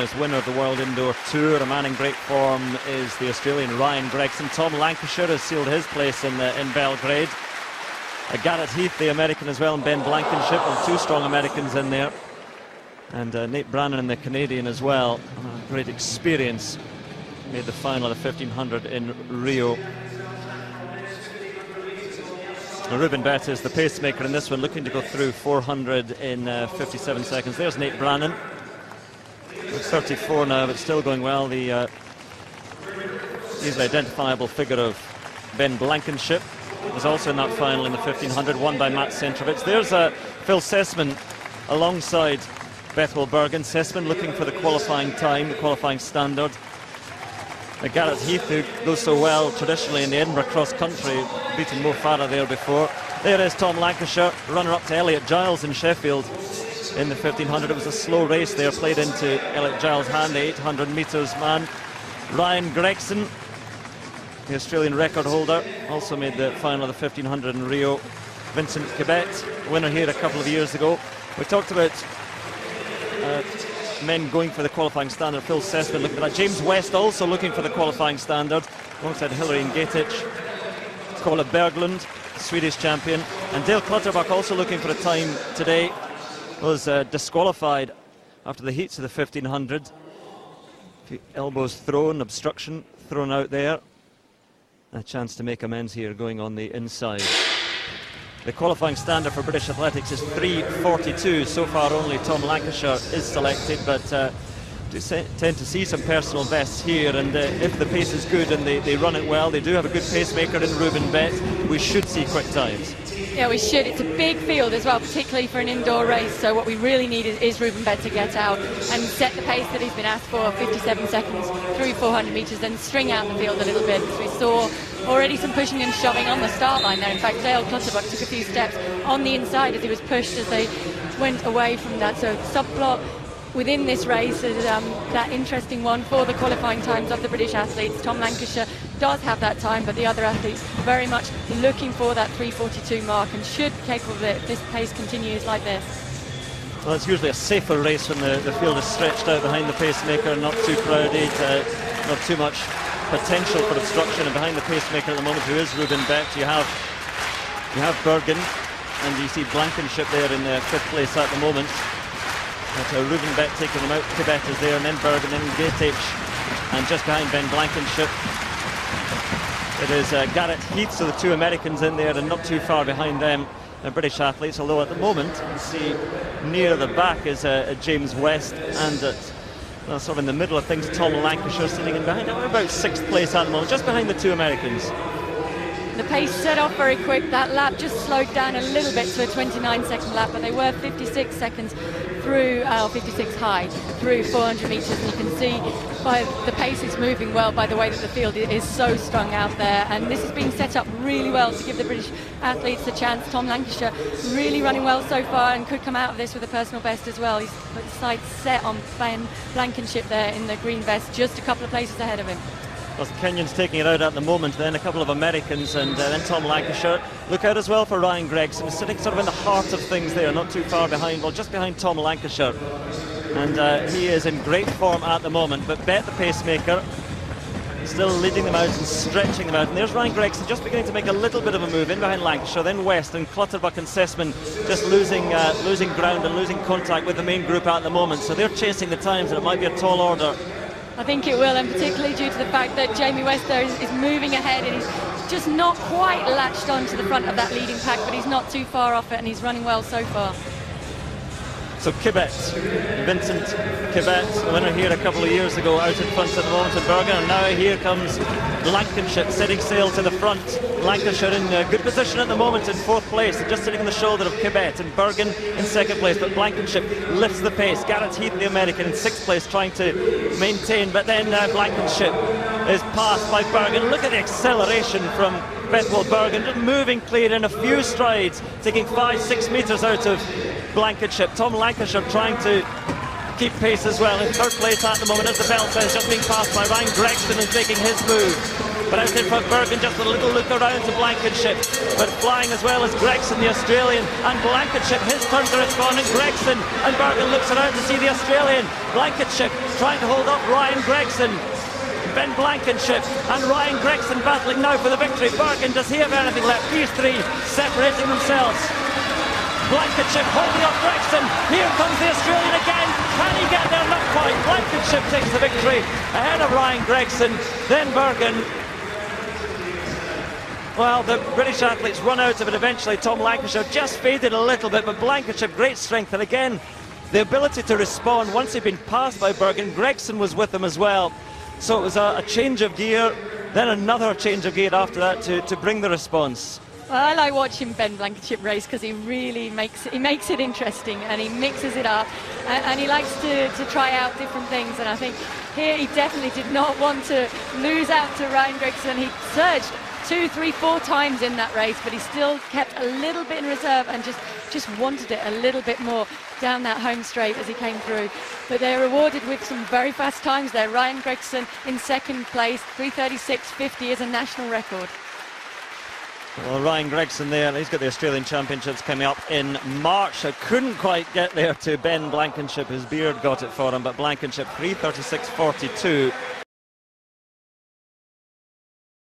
As winner of the World Indoor Tour, a man in great form is the Australian Ryan GREGSON. Tom LANCASHIRE has sealed his place in Belgrade. Garrett HEATH, the American as well, and Ben BLANKENSHIP, and two strong Americans in there. And Nathan BRANNEN, the Canadian as well. Great experience. Made the final of the 1500 in Rio. Reuben BETT is the pacemaker in this one, looking to go through 400 in 57 seconds. There's Nathan BRANNEN. 34 now, but still going well. The easily identifiable figure of Ben BLANKENSHIP was also in that final in the 1500, won by Matt Centrovich. There's Phil SESEMANN alongside Bethwel BIRGEN. SESEMANN looking for the qualifying time, the qualifying standard. Garrett HEATH, who goes so well traditionally in the Edinburgh cross country, beating Mo Farah there before. There is Tom LANCASHIRE, runner-up to Elliot Giles in Sheffield. In the 1500, it was a slow race there, played into Elliot Giles' hand, the 800 metres man. Ryan GREGSON, the Australian record holder, also made the final of the 1500 in Rio. Vincent KIBET, winner here a couple of years ago. We talked about men going for the qualifying standard. Phil SESEMANN looking at that. James WEST also looking for the qualifying standard, alongside Hillary NGETICH. Kalle BERGLUND, Swedish champion. And Dale KING-CLUTTERBUCK also looking for a time today. Was disqualified after the heats of the 1500. Elbows thrown, obstruction thrown out there. A chance to make amends here going on the inside. The qualifying standard for British athletics is 3:42. So far only Tom LANCASHIRE is selected, but do tend to see some personal bests here, and if the pace is good and they run it well, they do have a good pacemaker in Reuben BETT, we should see quick times. Yeah, we should. It's a big field as well, particularly for an indoor race, so what we really need is Reuben BETT to get out and set the pace that he's been asked for, 57 seconds through 400 metres, and string out the field a little bit, because we saw already some pushing and shoving on the start line there. In fact, Dale KING-CLUTTERBUCK took a few steps on the inside as he was pushed as they went away from that. So subplot within this race is that interesting one for the qualifying times of the British athletes. Tom LANCASHIRE does have that time, but the other athletes very much looking for that 3:42 mark and should be capable of it if this pace continues like this. Well, it's usually a safer race when the field is stretched out behind the pacemaker, not too crowded, not too much potential for obstruction. And behind the pacemaker at the moment, who is Reuben BETT, you have BIRGEN, and you see BLANKENSHIP there in 5th place at the moment. Reuben BETT taking them out, KIBET is there, and then BIRGEN, then NGETICH, and just behind Ben BLANKENSHIP it is Garrett HEATH, so the two Americans in there, and not too far behind them the British athletes, although at the moment you can see near the back is James WEST, and sort of in the middle of things Tom LANCASHIRE sitting in behind. We're about 6th place at the moment, just behind the two Americans. The pace set off very quick. That lap just slowed down a little bit to a 29-second lap, but they were 56 seconds through, 56 high through 400 metres, and you can see by the pace it's moving well by the way that the field is so strung out there, and this is being set up really well to give the British athletes a chance. Tom LANCASHIRE really running well so far and could come out of this with a personal best as well. He's got his sights set on Ben BLANKENSHIP there in the green vest, just a couple of places ahead of him. Well, the Kenyans taking it out at the moment, then a couple of Americans, and then Tom LANCASHIRE. Look out as well for Ryan GREGSON, sitting sort of in the heart of things there, not too far behind, well, just behind Tom LANCASHIRE. And he is in great form at the moment, but BETT, the pacemaker, still leading them out and stretching them out. And there's Ryan GREGSON just beginning to make a little bit of a move in behind LANCASHIRE, then WEST, and KING-CLUTTERBUCK and SESEMANN just losing ground and losing contact with the main group at the moment. So they're chasing the times, and it might be a tall order. I think it will, and particularly due to the fact that Jamie West there is moving ahead, and he's just not quite latched onto the front of that leading pack, but he's not too far off it, and he's running well so far. So KIBET, Vincent KIBET, the winner here a couple of years ago, out in front at the moment in BIRGEN, and now here comes BLANKENSHIP setting sail to the front. LANCASHIRE in good position at the moment in 4th place, and just sitting on the shoulder of KIBET, and BIRGEN in 2nd place, but BLANKENSHIP lifts the pace. Garrett HEATH, the American, in 6th place, trying to maintain, but then BLANKENSHIP is passed by BIRGEN. Look at the acceleration from Bethwel BIRGEN, just moving clear in a few strides, taking 5-6 metres out of BLANKENSHIP. Tom LANCASHIRE trying to keep pace as well. In 3rd place at the moment, as the bell says, just being passed by Ryan GREGSON, is making his move. but out in front Bergen, just a little look around to Blankenship, but flying as well as Gregson, the Australian, and Blankenship, his turn to respond, and Gregson, and Bergen looks around to see the Australian. Blankenship trying to hold up Ryan Gregson. Ben Blankenship and Ryan Gregson battling now for the victory. Bergen, does he have anything left? These three separating themselves. Blankenship holding up Gregson. Here comes the Australian again. Can he get there? Not quite. Blankenship takes the victory ahead of Ryan Gregson. Then Bergen. Well, the British athletes run out of it eventually. Tom Lancashire just faded a little bit, but Blankenship, great strength. And again, the ability to respond. Once he'd been passed by Bergen, Gregson was with him as well. So it was a change of gear, then another change of gear after that to bring the response. Well, I like watching Ben Blankenship race because he really makes it interesting, and he mixes it up, and he likes to try out different things. And I think here he definitely did not want to lose out to Ryan Gregson. He surged 2, 3, 4 times in that race, but he still kept a little bit in reserve and just wanted it a little bit more down that home straight as he came through. But they're rewarded with some very fast times there. Ryan Gregson in second place, 3:36.50 is a national record. Well, Ryan Gregson there, he's got the Australian Championships coming up in March. I couldn't quite get there to Ben Blankenship. His beard got it for him, but Blankenship 3:36.42.